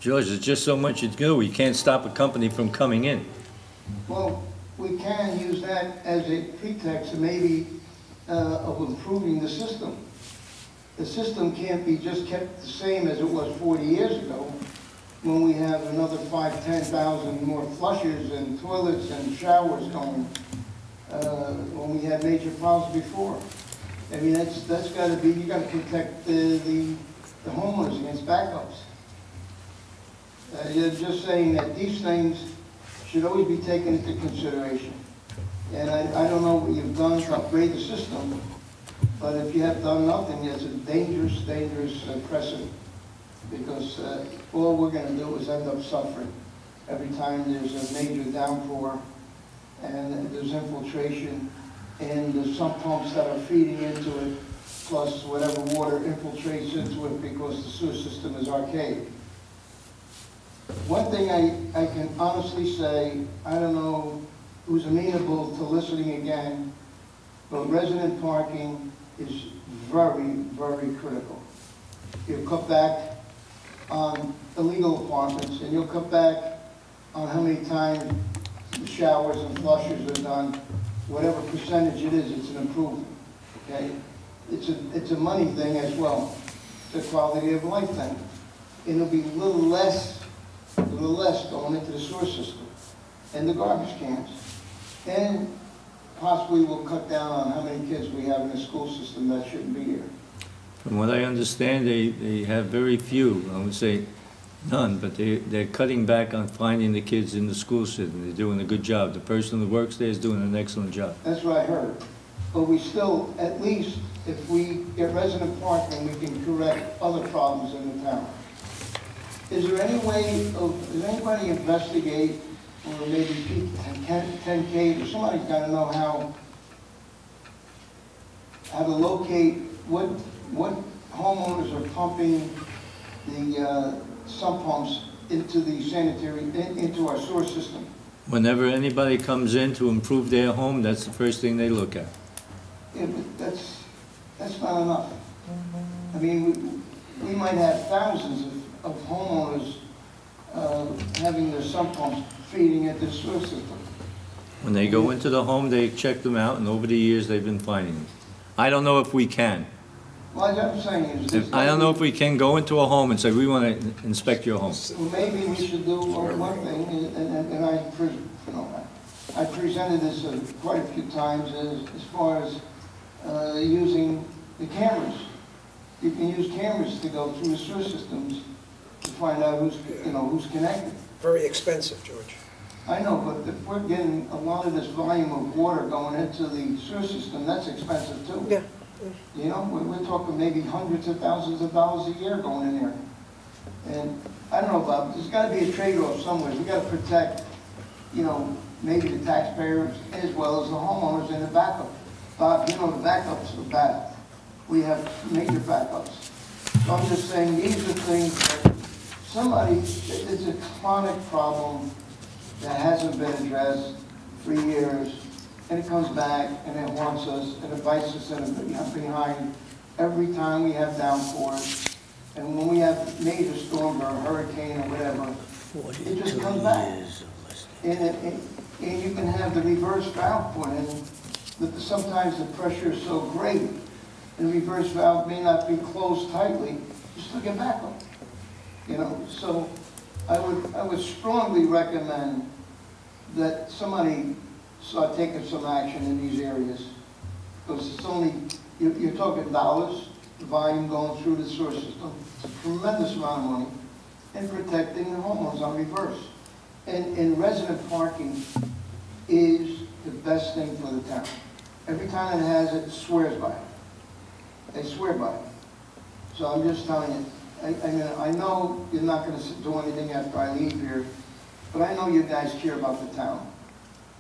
George, there's just so much you do. We can't stop a company from coming in. Well, we can use that as a pretext maybe of improving the system. The system can't be just kept the same as it was 40 years ago, when we have another 5,000-10,000 more flushes and toilets and showers going, when we had major problems before. I mean, that's got to be, you got to protect the homeowners against backups. You're just saying that these things should always be taken into consideration. And I don't know what you've done to upgrade the system, but if you have done nothing, it's a dangerous precedent. Because all we're going to do is end up suffering every time there's a major downpour and there's infiltration and there's some pumps that are feeding into it, plus whatever water infiltrates into it because the sewer system is archaic. One thing I can honestly say, I don't know who's amenable to listening again, but resident parking is very critical. You cut back on illegal apartments, and you'll cut back on how many times the showers and flushes are done. Whatever percentage it is, it's an improvement, okay? It's a money thing as well. It's a quality of life thing. And it'll be a little less going into the sewer system and the garbage cans. And possibly we'll cut down on how many kids we have in the school system that shouldn't be here. From what I understand, they have very few, I would say none, but they're cutting back on finding the kids in the school system. They're doing a good job. The person that works there is doing an excellent job. That's what I heard. But we still, at least, if we get resident parking, we can correct other problems in the town. Is there any way does anybody investigate, or maybe 10K, or somebody's got to know how to locate what homeowners are pumping the sump pumps into the into our sewer system? Whenever anybody comes in to improve their home, that's the first thing they look at. Yeah, but that's not enough. I mean, we might have thousands of homeowners having their sump pumps feeding into the sewer system. When they go into the home, they check them out, and over the years, they've been finding them. I don't know if we can. Well, as I'm saying is... there's I don't know if we can go into a home and say, we want to inspect your home. Well, maybe we should do one thing, and I presented this quite a few times as far as using the cameras. You can use cameras to go through the sewer systems to find out who's connected. Very expensive, George. I know, but if we're getting a lot of this volume of water going into the sewer system, that's expensive too. Yeah. You know, we're talking maybe hundreds of thousands of dollars a year going in there. And I don't know, Bob, there's got to be a trade-off somewhere. We got to protect, maybe the taxpayers as well as the homeowners and the backup. Bob, the backups are bad. We have major backups. So I'm just saying, these are things that it's a chronic problem that hasn't been addressed for years, and it comes back and it haunts us and it bites us behind every time we have downpours. And when we have major storm or a hurricane or whatever, it just comes back. And you can have the reverse valve put in, but sometimes the pressure is so great, and the reverse valve may not be closed tightly, you still get backup. So I would strongly recommend that somebody start taking some action in these areas, because it's only, you're talking dollars, the volume going through the sewer system, it's a tremendous amount of money, and protecting the homeowners on reverse. And resident parking is the best thing for the town. Every town that has it swears by it. They swear by it. So I'm just telling you, I know you're not going to do anything after I leave here, but I know you guys care about the town.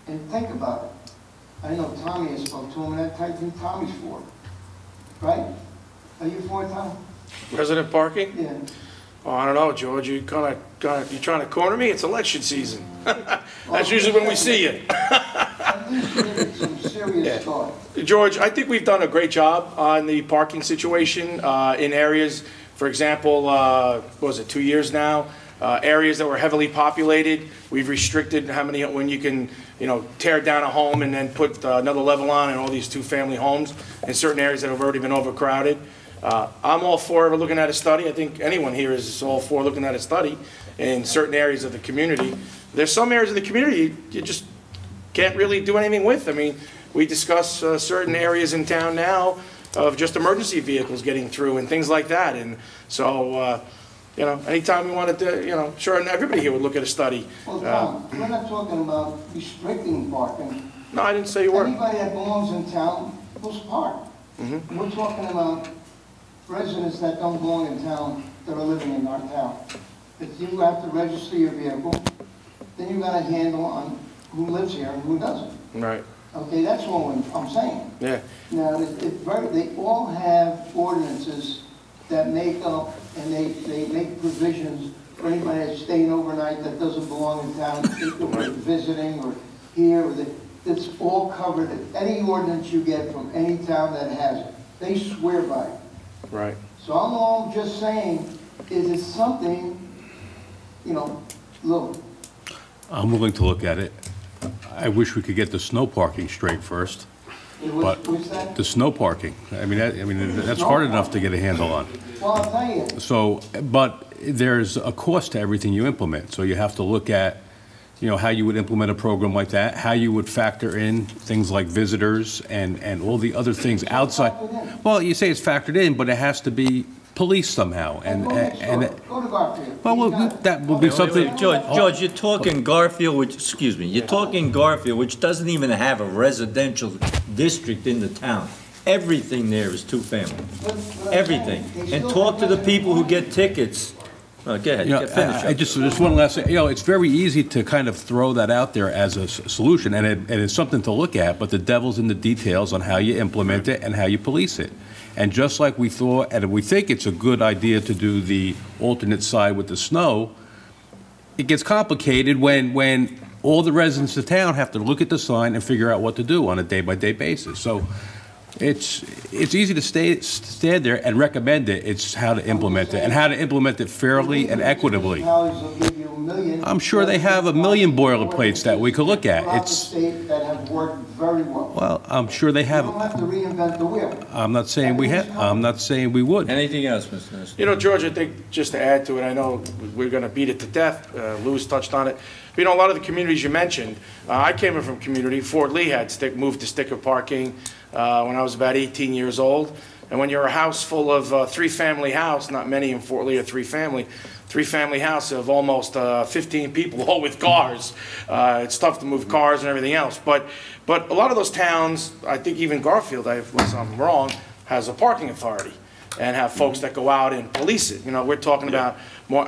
And think about it. I know Tommy has spoke to him, and that type thing Tommy's for. Right? Are you for it, Tom? Resident parking? Yeah. Oh, I don't know, George. You kind of, you trying to corner me? It's election season. That's usually when we see you. At least give it some serious thought. George, I think we've done a great job on the parking situation in areas, for example, what was it, 2 years now? Areas that were heavily populated, we've restricted when you can, tear down a home and then put another level on and all these two-family homes in certain areas that have already been overcrowded. I'm all for looking at a study. I think anyone here is all for looking at a study in certain areas of the community. There's some areas of the community you just can't really do anything with. I mean, we discuss certain areas in town now of just emergency vehicles getting through and things like that. And so, anytime we wanted to, sure, and everybody here would look at a study. Well, Tom, we're not talking about restricting parking. No, I didn't say you were. Anybody that belongs in town will park. We're talking about residents that don't belong in town that are living in our town. If you have to register your vehicle, then you got a handle on who lives here and who doesn't. Right. Okay, that's all I'm saying. Yeah. Now, they all have ordinances that make up, and they make provisions for anybody that's staying overnight that doesn't belong in town, or visiting, or here, it's all covered. Any ordinance you get from any town that has it, they swear by it. Right. So I'm all just saying, is it something, look. I'm willing to look at it. I wish we could get the snow parking straight first. But What's that? the snow parking, that's hard enough to get a handle on. Well, I'll tell you. So, but there's a cost to everything you implement. So you have to look at, how you would implement a program like that, how you would factor in things like visitors and all the other things outside. Well, you say it's factored in, but it has to be policed somehow. Go to Garfield. Well, that would be something. George, you're talking Garfield, you're talking Garfield, which doesn't even have a residential district in the town. Everything there is two-family. Everything. And talk to the people who get tickets. Go ahead, finish up. Just one last thing. It's very easy to kind of throw that out there as a solution, and it's something to look at, but the devil's in the details on how you implement it and how you police it. And just like we thought, and we think it's a good idea to do the alternate side with the snow, it gets complicated when all the residents of town have to look at the sign and figure out what to do on a day-by-day basis. So It's easy to stand there and recommend it. It's how to implement it, and how to implement it fairly and equitably. I'm sure they have a million boilerplates that we could look at. It's that have worked very well. Well, I'm sure they have. You don't have to reinvent the wheel. I'm not saying we have. I'm not saying we would. Anything else, Mr. Nestor? You know, George, I think just to add to it, I know we're going to beat it to death. Louis touched on it. But, you know, a lot of the communities you mentioned, I came in from a community. Fort Lee had moved to sticker parking when I was about 18 years old. And when you're a house full of three-family house, not many in Fort Lee are three-family house of almost 15 people, all with cars. It's tough to move cars and everything else. But a lot of those towns, I think even Garfield, unless I'm wrong, has a parking authority and have folks that go out and police it. You know, we're talking about more.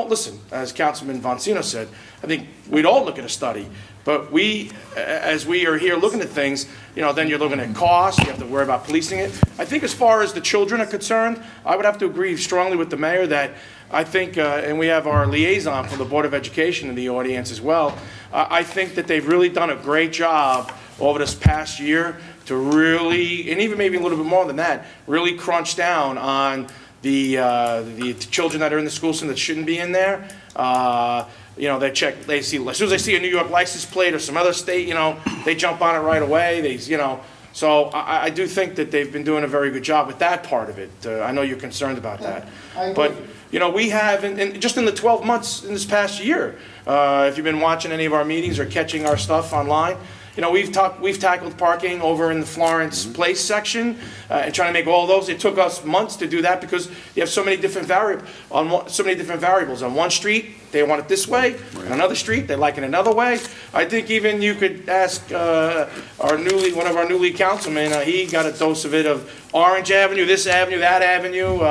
Listen, as Councilman Voncino said, I think we'd all look at a study. But we, as we are here looking at things, you know, then you're looking at costs, you have to worry about policing it. I think as far as the children are concerned, I would have to agree strongly with the mayor that I think, and we have our liaison from the Board of Education in the audience as well, I think that they've really done a great job over this past year to really, and even maybe a little bit more than that, really crunch down on the children that are in the school system that shouldn't be in there. You know, they see, as soon as they see a New York license plate or some other state, you know, they jump on it right away. You know, so I do think that they've been doing a very good job with that part of it. I know you're concerned about that. But, you know, we have, and just in the 12 months in this past year, if you've been watching any of our meetings or catching our stuff online, you know, we've tackled parking over in the Florence Place section and trying to make all those. It took us months to do that because you have so many different variables. On one street, they want it this way. On another street, they like it another way. I think even you could ask one of our newly councilmen. He got a dose of it of Orange Avenue, this avenue, that avenue,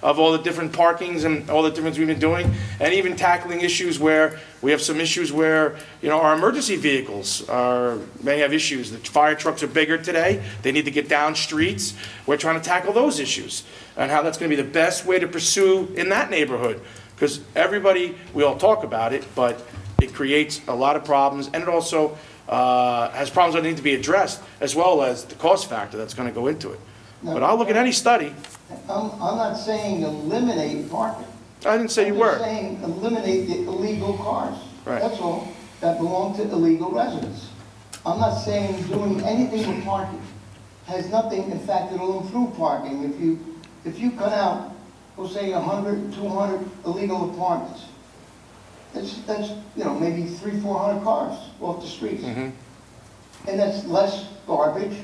of all the different parkings and all the difference we've been doing, and even tackling issues where we have some issues where, you know, our emergency vehicles may have issues. The fire trucks are bigger today. They need to get down streets. We're trying to tackle those issues and how that's going to be the best way to pursue in that neighborhood. Because we all talk about it, but it creates a lot of problems, and it also has problems that need to be addressed, as well as the cost factor that's going to go into it. But I'll look at any study. I'm not saying eliminate parking. I didn't say you were. I'm just saying eliminate the illegal cars. Right. That's all, that belong to illegal residents. I'm not saying doing anything with parking has nothing, in fact, it'll improve parking. If you cut out, we'll say 100, 200 illegal apartments, that's you know, maybe 300-400 cars off the streets. And that's less garbage,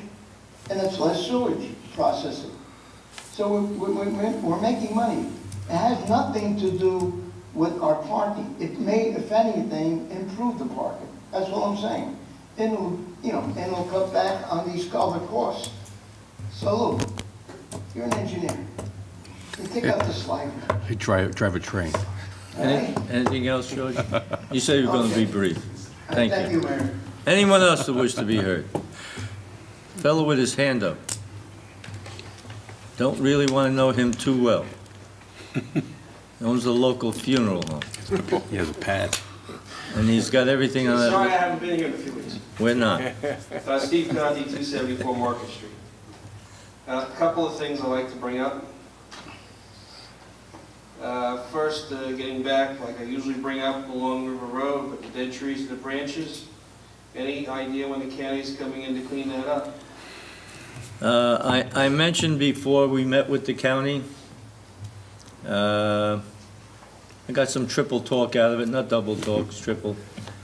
and that's less sewage processing. So we're making money. It has nothing to do with our parking. It may, if anything, improve the parking. That's what I'm saying. And it'll, you know, and it'll cut back on these other costs. So Lou, you're an engineer. You take out the slide. Hey, drive a train. Anything else, George? You said you were going to be brief. Thank you. Thank you, Mayor. Anyone else that wish to be heard? Fellow with his hand up. Don't really want to know him too well. Owns a local funeral home. He has a pad. And he's got everything on Sorry, I that. haven't been here in a few weeks. We're not. Steve Conti, 274 Market Street. A couple of things I'd like to bring up. First, getting back, like I usually bring up along River Road, with the dead trees and the branches. Any idea when the county's coming in to clean that up? I mentioned before we met with the county, I got some triple talk out of it, not double talk, it's triple.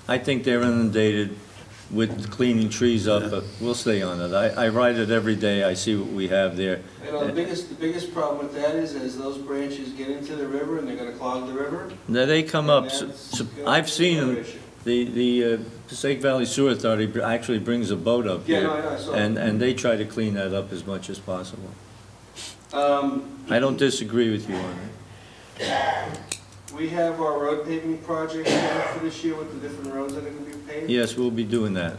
I think they're inundated with cleaning trees up, but we'll stay on it. I ride it every day, I see what we have there. You know, the biggest problem with that is as those branches get into the river and they're gonna clog the river. Now, they come up, that's gonna I've be seen another them, issue. the Passaic Valley Sewer Authority actually brings a boat up Yeah, here. no, I know, I saw it. And they try to clean that up as much as possible. I don't disagree with you on that. We have our road paving project planned for this year with the different roads that are going to be paved. Yes, we'll be doing that.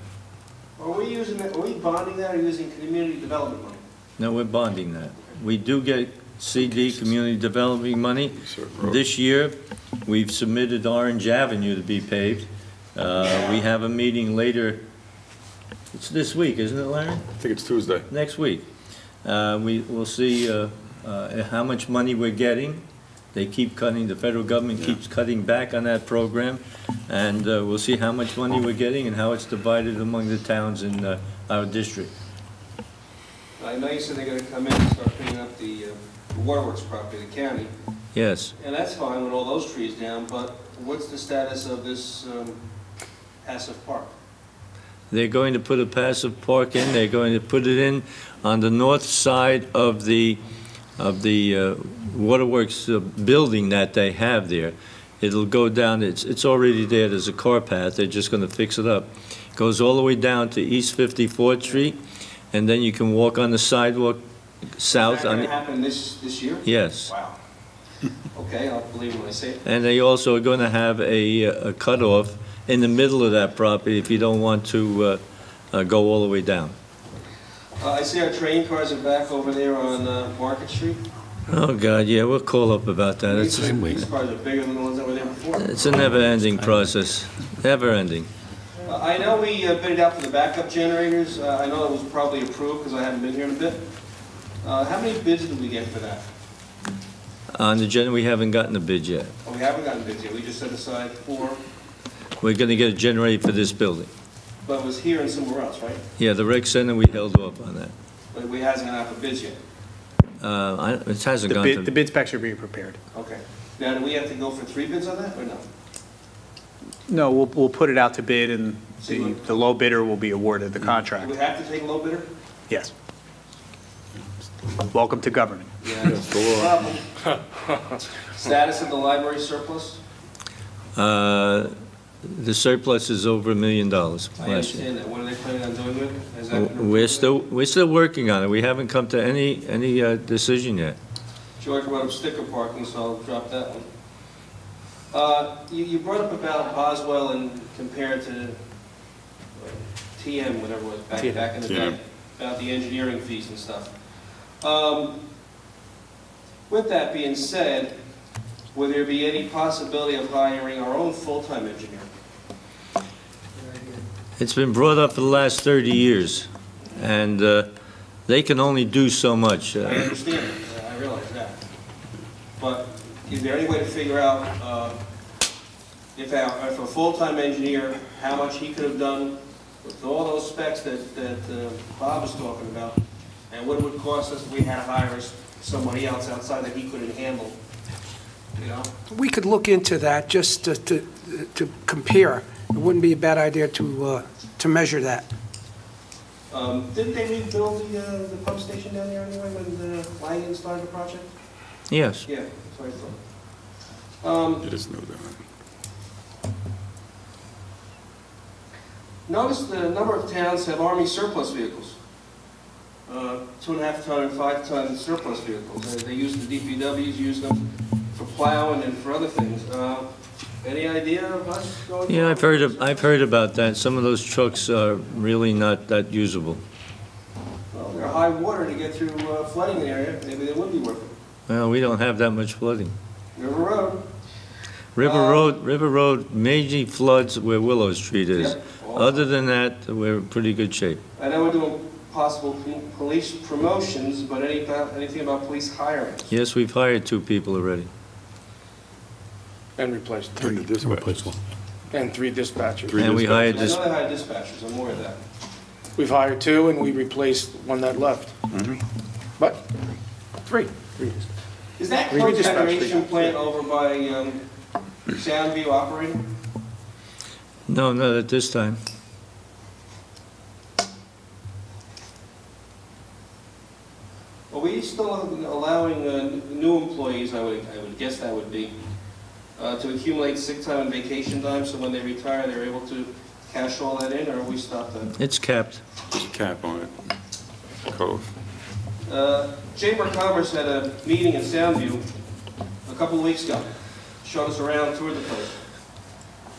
Are we using that, are we bonding that or using community development money? No, we're bonding that. We do get CD, Community Development money. This year, we've submitted Orange Avenue to be paved. We have a meeting later, it's this week, isn't it, Larry? I think it's Tuesday. Next week. We'll see how much money we're getting. They keep cutting, the federal government keeps cutting back on that program, and we'll see how much money we're getting and how it's divided among the towns in our district. I know you said they're gonna come in and start cleaning up the waterworks property, the county, Yes. and that's fine with all those trees down, but what's the status of this passive park? They're going to put a passive park in. They're going to put it in on the north side of the waterworks building that they have there. It'll go down, it's already there, there's a car path, they're just going to fix it up. Goes all the way down to East 54th Street, and then you can walk on the sidewalk south. Is that gonna happen this year? Yes. Wow. Okay, I'll believe when I say it. And they also are going to have a cutoff in the middle of that property if you don't want to go all the way down. I see our train cars are back over there on Market Street. Oh, God, yeah, we'll call up about that. These cars are bigger than the ones that were there before. It's a never-ending process, never-ending. I know we bid it out for the backup generators. I know that was probably approved because I haven't been here in a bit. How many bids did we get for that? On the gen, we haven't gotten a bid yet. Oh, we haven't gotten bids yet. We just set aside 4, We're going to get a generator for this building. but it was here and somewhere else, right? Yeah, the rec center, we held off on that. But we hasn't gone out for bids yet. It hasn't The gone bid, the to, bid specs are being prepared. Okay. Now, do we have to go for 3 bids on that or no? No, we'll put it out to bid, and the low bidder will be awarded the Do contract. we have to take a low bidder? Yes. Welcome to government. Yeah. Status of the library surplus? the surplus is over $1 million I last year. understand that. What are they planning on doing with it? Has that been We're approved? still working on it. We haven't come to any decision yet. George brought up sticker parking, so I'll drop that one. You brought up about Boswell and compared to TM, whatever it was, back in the day, about the engineering fees and stuff. With that being said, would there be any possibility of hiring our own full-time engineer? It's been brought up for the last 30 years, and they can only do so much. I understand it, I realize that. But is there any way to figure out if a full-time engineer, how much he could have done with all those specs that Bob was talking about, and what it would cost us if we had to hire somebody else outside that he couldn't handle, you know? We could look into that just to compare. It wouldn't be a bad idea to measure that. Didn't they rebuild the pump station down there anyway when Langen started the project? Yes. Yeah, that's what I thought. It is no doubt. Notice the number of towns have Army surplus vehicles. 2.5 ton and 5 ton surplus vehicles. They use the DPWs, use them for plowing and for other things. Any idea of us going? Yeah, I've heard about that. Some of those trucks are really not that usable. Well, they're high water to get through flooding area. Maybe they would be worth it. Well, we don't have that much flooding. River Road. River Road mainly floods where Willow Street is. Yep. Other than that, we're in pretty good shape. I know we're doing possible police promotions, but anything about police hiring? Yes, we've hired 2 people already. And replaced And the 3. dispatch. Replace one. And 3 dispatchers. And we hired I this, know they hired dispatchers, I'm aware of that. We've hired 2 and we replaced one that left. But 3. Is that We dispatched cogeneration the- plant over by Soundview operating? no, not at this time. Are we still allowing new employees, I would guess that would be, to accumulate sick time and vacation time, so when they retire, they're able to cash all that in, or have we stopped that? It's capped. There's a cap on it. Code. Chamber of Commerce had a meeting in Soundview a couple of weeks ago. Showed us around, toured the place.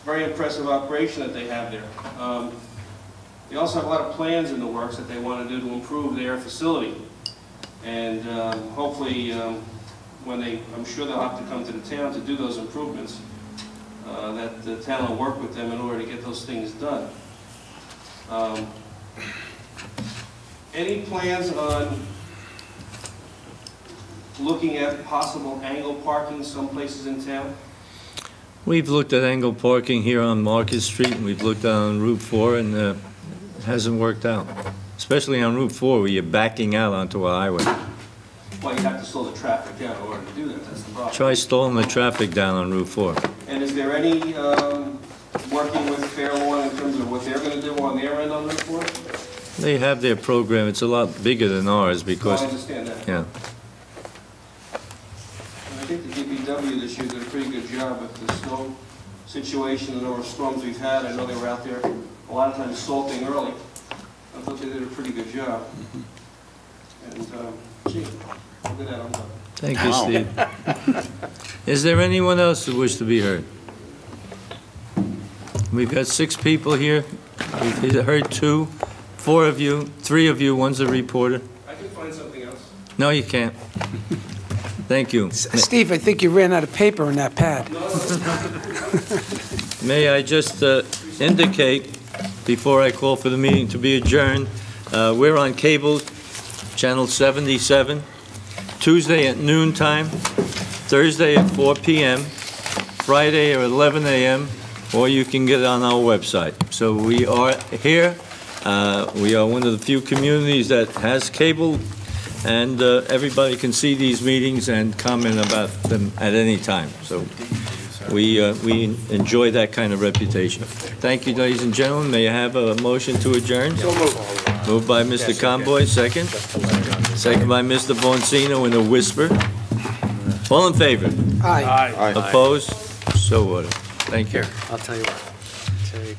Very impressive operation that they have there. They also have a lot of plans in the works that they want to do to improve their facility. And hopefully, I'm sure they'll have to come to the town to do those improvements, that the town will work with them in order to get those things done. Any plans on looking at possible angle parking some places in town? We've looked at angle parking here on Market Street, and we've looked on Route 4, and it hasn't worked out, especially on Route 4 where you're backing out onto a highway. Well, you have to slow the traffic down in order to do that, that's the problem. Try stalling the traffic down on Route 4. And is there any working with Fair Lawn in terms of what they're going to do on their end on Route 4? They have their program. It's a lot bigger than ours Well, because, I understand that. yeah. And I think the DPW this year did a pretty good job with the snow situation, the number of storms we've had. I know they were out there a lot of times salting early. I thought they did a pretty good job. And, gee, look at that, I'm done. Thank you, Steve. Is there anyone else who wish to be heard? We've got 6 people here. We've heard 2, 4 of you, 3 of you, one's a reporter. I can find something else. No, you can't. Thank you. Steve, I think you ran out of paper in that pad. May I just indicate, before I call for the meeting to be adjourned, we're on cable, channel 77, Tuesday at noon time, Thursday at 4 p.m., Friday at 11 a.m., or you can get it on our website. So we are here. We are one of the few communities that has cable, and everybody can see these meetings and comment about them at any time. So we enjoy that kind of reputation. Thank you, ladies and gentlemen. May I have a motion to adjourn? So moved. Moved by Mr. Conboy, second. Second by Mr. Boncino in a whisper. All in favor? Aye. Opposed? So ordered. Thank you. I'll tell you what. Take...